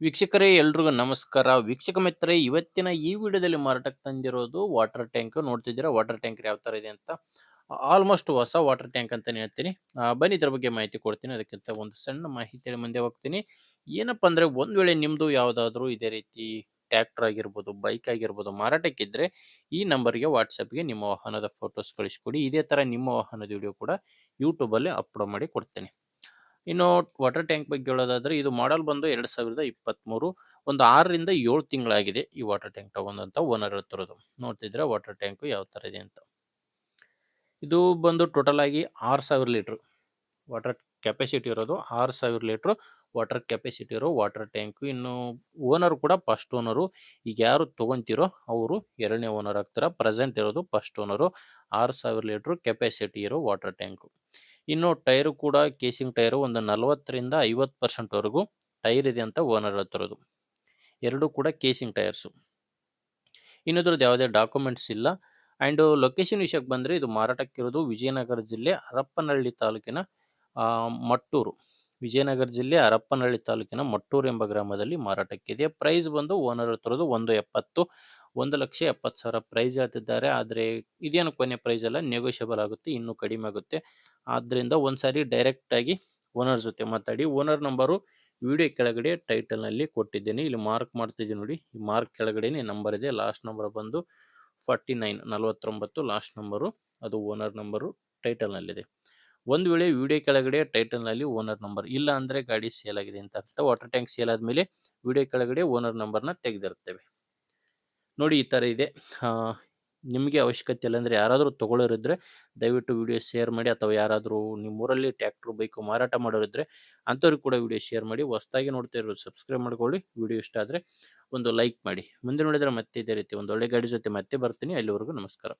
ವೀಕ್ಷಕರೇ ಎಲ್ರಿಗೂ ನಮಸ್ಕಾರ. ವೀಕ್ಷಕ ಮಿತ್ರರೇ, ಇವತ್ತಿನ ಈ ವಿಡಿಯೋದಲ್ಲಿ ಮಾರಾಟಕ್ಕೆ ತಂದಿರೋದು ವಾಟರ್ ಟ್ಯಾಂಕ್. ನೋಡ್ತಿದ್ದೀರಾ ವಾಟರ್ ಟ್ಯಾಂಕ್ ಯಾವ ತರ ಇದೆ ಅಂತ. ಆಲ್ಮೋಸ್ಟ್ ಹೊಸ ವಾಟರ್ ಟ್ಯಾಂಕ್ ಅಂತಾನೆ ಹೇಳ್ತೀನಿ. ಬನ್ನಿ ಇದ್ರ ಬಗ್ಗೆ ಮಾಹಿತಿ ಕೊಡ್ತೀನಿ. ಅದಕ್ಕಿಂತ ಒಂದು ಸಣ್ಣ ಮಾಹಿತಿ ಮುಂದೆ ಹೋಗ್ತೀನಿ. ಏನಪ್ಪಾ ಅಂದ್ರೆ, ಒಂದ್ ವೇಳೆ ನಿಮ್ದು ಯಾವ್ದಾದ್ರು ಇದೇ ರೀತಿ ಟ್ರ್ಯಾಕ್ಟರ್ ಆಗಿರ್ಬೋದು, ಬೈಕ್ ಆಗಿರ್ಬೋದು ಮಾರಾಟಕ್ಕಿದ್ರೆ ಈ ನಂಬರ್ಗೆ ವಾಟ್ಸಪ್ಗೆ ನಿಮ್ಮ ವಾಹನದ ಫೋಟೋಸ್ ಕಳಿಸ್ಕೊಡಿ. ಇದೇ ತರ ನಿಮ್ಮ ವಾಹನದ ವಿಡಿಯೋ ಕೂಡ ಯೂಟ್ಯೂಬ್ ಅಲ್ಲಿ ಅಪ್ಲೋಡ್ ಮಾಡಿ ಕೊಡ್ತೇನೆ. ಇನ್ನು ವಾಟರ್ ಟ್ಯಾಂಕ್ ಬಗ್ಗೆ ಹೇಳೋದಾದ್ರೆ, ಇದು ಮಾಡೆಲ್ ಬಂದು 2023. ಒಂದು 6ರಿಂದ 7 ತಿಂಗಳಾಗಿದೆ ಈ ವಾಟರ್ ಟ್ಯಾಂಕ್ ತಗೊಂಡಂತ ಓನರ್ ಹೇಳ್ತಿರೋದು. ನೋಡ್ತಿದ್ರೆ ವಾಟರ್ ಟ್ಯಾಂಕ್ ಯಾವ ತರ ಇದೆ ಅಂತ. ಇದು ಬಂದು ಟೋಟಲ್ ಆಗಿ 6000 ಲೀಟರ್ ವಾಟರ್ ಕೆಪಾಸಿಟಿ ಇರೋದು. 6000 ಲೀಟರ್ ವಾಟರ್ ಕೆಪಾಸಿಟಿ ಇರೋ ವಾಟರ್ ಟ್ಯಾಂಕ್. ಇನ್ನು ಓನರ್ ಕೂಡ ಫಸ್ಟ್ ಓನರು. ಈಗ ಯಾರು ತಗೊಂತಿರೋ ಅವರು ಎರಡನೇ ಓನರ್ ಆಗ್ತಾರ. ಪ್ರೆಸೆಂಟ್ ಇರೋದು ಫಸ್ಟ್ ಓನರು. 6000 ಲೀಟರ್ ಕೆಪಾಸಿಟಿ ಇರೋ ವಾಟರ್ ಟ್ಯಾಂಕ್. ಇನ್ನು ಟೈರು ಕೂಡ ಕೇಸಿಂಗ್ ಟೈರು ಒಂದು 40ರಿಂದ 50% ವರೆಗೂ ಟೈರ್ ಇದೆ ಅಂತ ಓನರ್ ಹೇಳ್ತಿರೋದು. ಎರಡು ಕೂಡ ಕೇಸಿಂಗ್ ಟೈರ್ಸು. ಇನ್ನಿದ್ರದ್ದು ಯಾವುದೇ ಡಾಕ್ಯುಮೆಂಟ್ಸ್ ಇಲ್ಲ. ಆ್ಯಂಡ್ ಲೊಕೇಶನ್ ವಿಷಯಕ್ಕೆ ಬಂದರೆ, ಇದು ಮಾರಾಟಕ್ಕಿರೋದು ವಿಜಯನಗರ ಜಿಲ್ಲೆ ಹರಪನಹಳ್ಳಿ ತಾಲೂಕಿನ ಮಟ್ಟೂರು. ವಿಜಯನಗರ ಜಿಲ್ಲೆ ಹರಪನಹಳ್ಳಿ ತಾಲೂಕಿನ ಮಟ್ಟೂರು ಎಂಬ ಗ್ರಾಮದಲ್ಲಿ ಮಾರಾಟಕ್ಕಿದೆ. ಪ್ರೈಸ್ ಬಂದು ಓನರ್ ಹೇಳ್ತಿರೋದು 1,70,000, 1,70,000 ಪ್ರೈಸ್ ಹೇಳ್ತಿದ್ದಾರೆ. ಆದರೆ ಇದೇನು ಕೊನೆ ಪ್ರೈಸ್ ಅಲ್ಲ, ನೆಗೋಷಿಯಬಲ್ ಆಗುತ್ತೆ, ಇನ್ನೂ ಕಡಿಮೆ ಆಗುತ್ತೆ. ಆದ್ದರಿಂದ ಒಂದ್ಸಾರಿ ಡೈರೆಕ್ಟ್ ಆಗಿ ಓನರ್ ಜೊತೆ ಮಾತಾಡಿ. ಓನರ್ ನಂಬರು ವಿಡಿಯೋ ಕೆಳಗಡೆ ಟೈಟಲ್ನಲ್ಲಿ ಕೊಟ್ಟಿದ್ದೇನೆ. ಇಲ್ಲಿ ಮಾರ್ಕ್ ಮಾಡ್ತಿದ್ದೀನಿ ನೋಡಿ. ಈ ಮಾರ್ಕ್ ಕೆಳಗಡೆನೆ ನಂಬರ್ ಇದೆ. ಲಾಸ್ಟ್ ನಂಬರ್ ಬಂದು 49 ಲಾಸ್ಟ್ ನಂಬರು. ಅದು ಓನರ್ ನಂಬರು ಟೈಟಲ್ನಲ್ಲಿದೆ. ಒಂದು ವೇಳೆ ವಿಡಿಯೋ ಕೆಳಗಡೆ ಟೈಟಲ್ನಲ್ಲಿ ಓನರ್ ನಂಬರ್ ಇಲ್ಲ ಅಂದರೆ ಗಾಡಿ ಸೇಲ್ ಆಗಿದೆ ಅಂತ ಅರ್ಥ. ವಾಟರ್ ಟ್ಯಾಂಕ್ ಸೇಲ್ ಆದಮೇಲೆ ವಿಡಿಯೋ ಕೆಳಗಡೆ ಓನರ್ ನಂಬರ್ನ ತೆಗೆದಿರ್ತೇವೆ ನೋಡಿ. ಈ ಥರ ಇದೆ. ನಿಮಗೆ ಅವಶ್ಯಕತೆ ಇಲ್ಲ ಅಂದರೆ, ಯಾರಾದರೂ ತೊಗೊಳ್ಳೋರಿದ್ದರೆ ದಯವಿಟ್ಟು ವಿಡಿಯೋ ಶೇರ್ ಮಾಡಿ. ಅಥವಾ ಯಾರಾದರೂ ನಿಮ್ಮೂರಲ್ಲಿ ಟ್ಯಾಕ್ಟ್ರು ಬೈಕು ಮಾರಾಟ ಮಾಡೋರಿದ್ದರೆ ಅಂಥವ್ರಿಗೆ ಕೂಡ ವಿಡಿಯೋ ಶೇರ್ ಮಾಡಿ. ಹೊಸದಾಗಿ ನೋಡ್ತಾ ಇರೋರು ಸಬ್ಸ್ಕ್ರೈಬ್ ಮಾಡ್ಕೊಳ್ಳಿ. ವಿಡಿಯೋ ಇಷ್ಟ ಆದರೆ ಒಂದು ಲೈಕ್ ಮಾಡಿ. ಮುಂದೆ ನೋಡಿದರೆ ಮತ್ತೆ ಇದೇ ರೀತಿ ಒಂದು ಒಳ್ಳೆ ಗಾಡಿ ಜೊತೆ ಮತ್ತೆ ಬರ್ತೀನಿ. ಅಲ್ಲಿವರೆಗೂ ನಮಸ್ಕಾರ.